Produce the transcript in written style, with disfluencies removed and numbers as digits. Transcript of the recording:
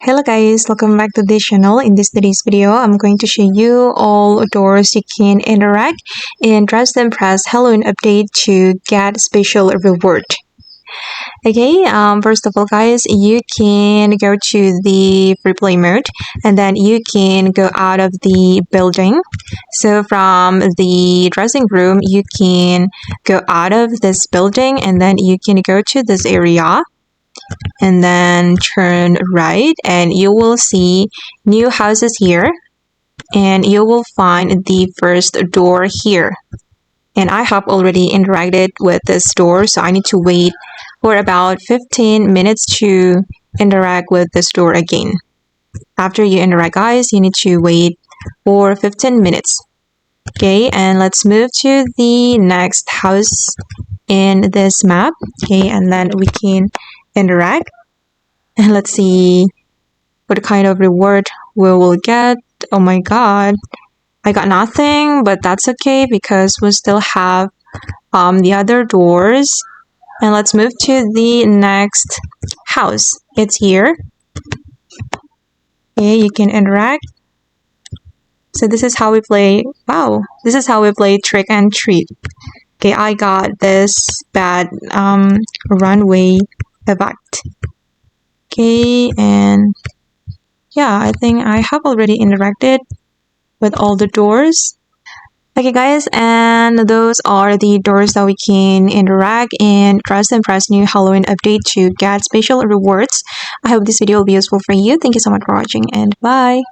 Hello guys, welcome back to this channel. In today's video, I'm going to show you all doors you can interact and just then press Halloween update to get special reward. Okay, first of all guys, you can go to the free play mode and then you can go out of the building. So from the dressing room, you can go out of this building and then you can go to this area and then turn right and you will see new houses here and you will find the first door here. And I have already interacted with this door, so I need to wait for about 15 minutes to interact with this door again. After you interact guys, you need to wait for 15 minutes. Okay, and let's move to the next house in this map. Okay, and then we can interact and let's see what kind of reward we will get. Oh my god, I got nothing, but that's okay because we still have the other doors. And let's move to the next house. It's here. Okay, you can interact. So this is how we play. Wow, this is how we play trick and treat. Okay, I got this bad runway effect. Okay, and yeah, I think I have already interacted with all the doors. Okay guys, and those are the doors that we can interact and trust and press new Halloween update to get special rewards. I hope this video will be useful for you. Thank you so much for watching and bye.